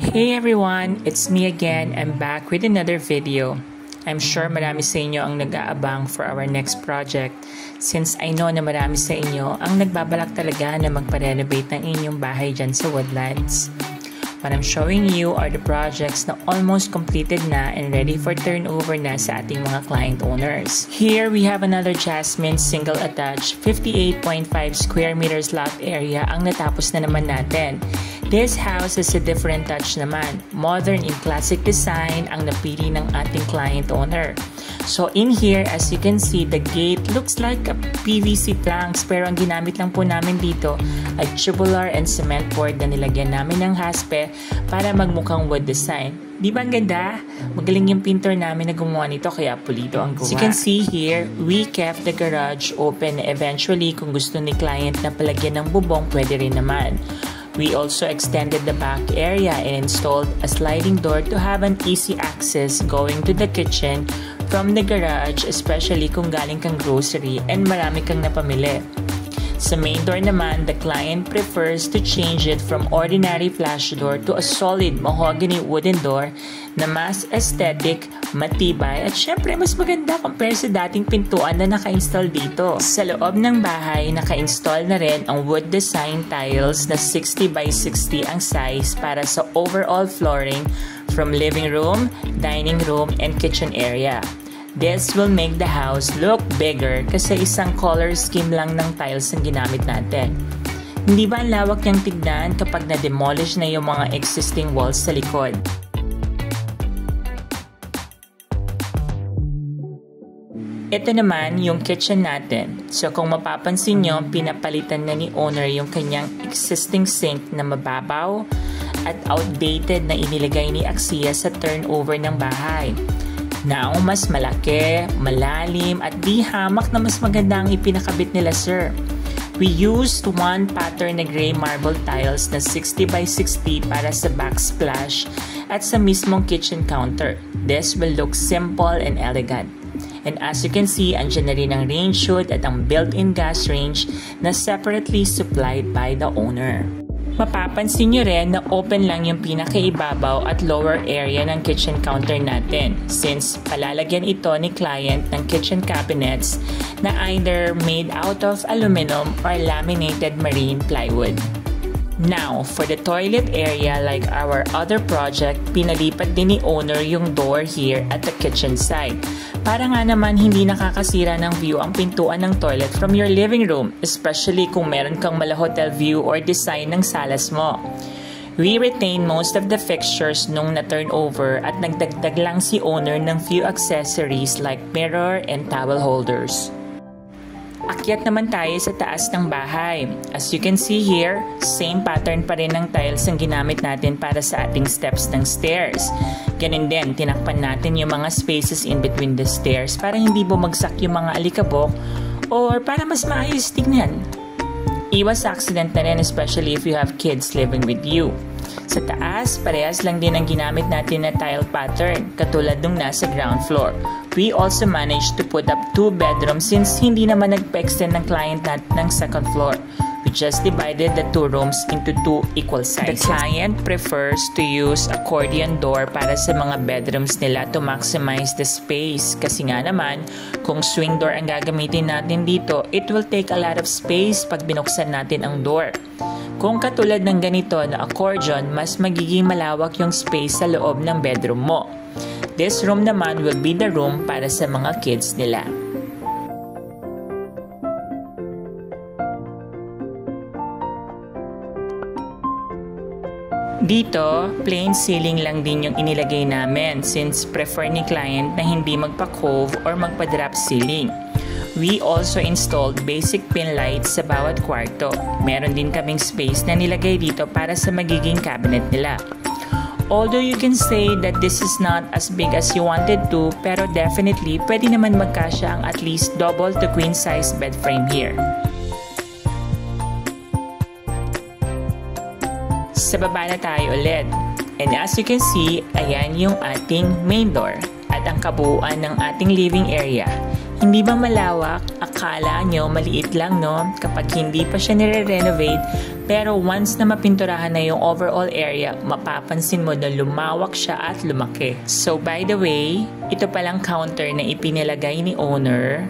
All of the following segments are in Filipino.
Hey everyone, it's me again. I'm back with another video. I'm sure marami sa inyo ang nag-aabang for our next project since I know na marami sa inyo ang nagbabalak talaga na magpa-renovate ng inyong bahay dyan sa Woodlands. What I'm showing you are the projects na almost completed na and ready for turnover na sa ating mga client owners. Here we have another Jasmine single attached 58.5 square meters lot area ang natapos na naman natin. This house is a different touch naman. Modern in classic design ang napili ng ating client owner. So in here, as you can see, the gate looks like a PVC planks pero ang ginamit lang po namin dito ay tubular and cement board na nilagyan namin ng haspe para magmukhang wood design. Di ba ang ganda? Magaling yung pintor namin na gumawa nito kaya pulido ang gawa. As you can see here, we kept the garage open. Eventually, kung gusto ni client na palagyan ng bubong, pwede rin naman. We also extended the back area and installed a sliding door to have an easy access going to the kitchen from the garage, especially kung galing kang grocery and marami kang napamili. Sa main door naman, the client prefers to change it from ordinary flash door to a solid mahogany wooden door na mas aesthetic, matibay at syempre mas maganda compare sa dating pintuan na naka-install dito. Sa loob ng bahay, naka-install na rin ang wood design tiles na 60 by 60 ang size para sa overall flooring from living room, dining room, and kitchen area. This will make the house look bigger kasi isang color scheme lang ng tiles ang ginamit natin. Hindi ba ang lawak niyang tignan kapag na-demolish na yung mga existing walls sa likod? Ito naman yung kitchen natin. So kung mapapansin nyo, pinapalitan na ni owner yung kanyang existing sink na mababaw at outdated na inilagay ni Axia sa turnover ng bahay. Now, mas malaki, malalim at di hamak na mas maganda ang ipinakabit nila sir. We used one pattern na gray marble tiles na 60 by 60 para sa backsplash at sa mismong kitchen counter. This will look simple and elegant. And as you can see, andyan na rin ang range hood at ang built-in gas range na separately supplied by the owner. Mapapansin nyo rin na open lang yung pinakaibabaw at lower area ng kitchen counter natin since palalagyan ito ni client ng kitchen cabinets na either made out of aluminum or laminated marine plywood. Now, for the toilet area like our other project, pinalipat din ni owner yung door here at the kitchen side. Para nga naman hindi nakakasira ng view ang pintuan ng toilet from your living room, especially kung meron kang mala-hotel view or design ng salas mo. We retain most of the fixtures nung na-turn over at nagdagdag lang si owner ng few accessories like mirror and towel holders. Akyat naman tayo sa taas ng bahay. As you can see here, same pattern pa rin ng tiles ang ginamit natin para sa ating steps ng stairs. Ganun din, tinakpan natin yung mga spaces in between the stairs para hindi bumagsak yung mga alikabok or para mas maayos tignan. Iwas accident na rin especially if you have kids living with you. Sa taas, parehas lang din ang ginamit natin na tile pattern, katulad nung nasa ground floor. We also managed to put up 2 bedrooms since hindi naman nagpa-extend ng client natin ng second floor. We just divided the 2 rooms into 2 equal sizes. The client prefers to use accordion door para sa mga bedrooms nila to maximize the space. Kasi nga naman, kung swing door ang gagamitin natin dito, it will take a lot of space pag binuksan natin ang door. Kung katulad ng ganito na accordion, mas magiging malawak yung space sa loob ng bedroom mo. This room naman will be the room para sa mga kids nila. Dito, plain ceiling lang din yung inilagay namin since prefer ni client na hindi magpa-cove or magpa-drop ceiling. We also installed basic pin lights sa bawat kwarto. Meron din kaming space na nilagay dito para sa magiging cabinet nila. Although you can say that this is not as big as you wanted to, pero definitely pwede naman magkasya ang at least double to queen size bed frame here. Sa baba na tayo ulit. And as you can see, ayan yung ating main door at ang kabuuan ng ating living area. Hindi ba malawak? Akala nyo maliit lang, no? Kapag hindi pa siya nire-renovate, pero once na mapinturahan na yung overall area, mapapansin mo na lumawak siya at lumaki. So by the way, ito palang counter na ipinilagay ni owner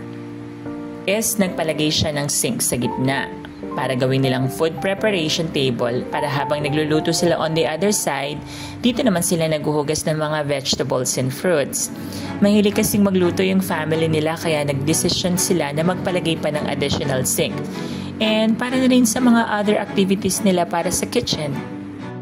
is nagpalagay siya ng sink sa gitna para gawin nilang food preparation table para habang nagluluto sila on the other side, dito naman sila naghuhugas ng mga vegetables and fruits. Mahilig kasing magluto yung family nila kaya nagdesisyon sila na magpalagay pa ng additional sink. And para na rin sa mga other activities nila para sa kitchen.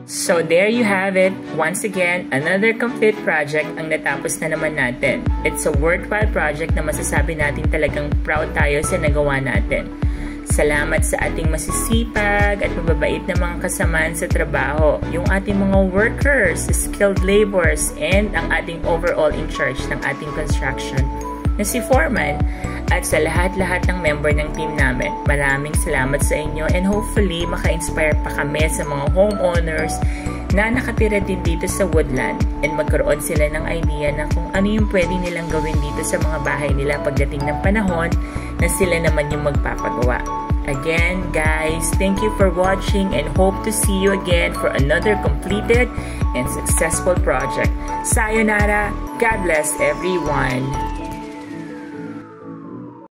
So there you have it. Once again, another complete project ang natapos na naman natin. It's a worthwhile project na masasabi natin talagang proud tayo sa nagawa natin. Salamat sa ating masisipag at mababait na mga kasamaan sa trabaho, yung ating mga workers, skilled laborers, and ang ating overall in charge ng ating construction na si Foreman, at sa lahat-lahat ng member ng team namin. Maraming salamat sa inyo and hopefully maka-inspire pa kami sa mga homeowners na nakatira din dito sa Woodland and magkaroon sila ng idea na kung ano yung pwede nilang gawin dito sa mga bahay nila pagdating ng panahon na sila naman yung magpapagawa. Again, guys, thank you for watching and hope to see you again for another completed and successful project. Sayonara! God bless everyone!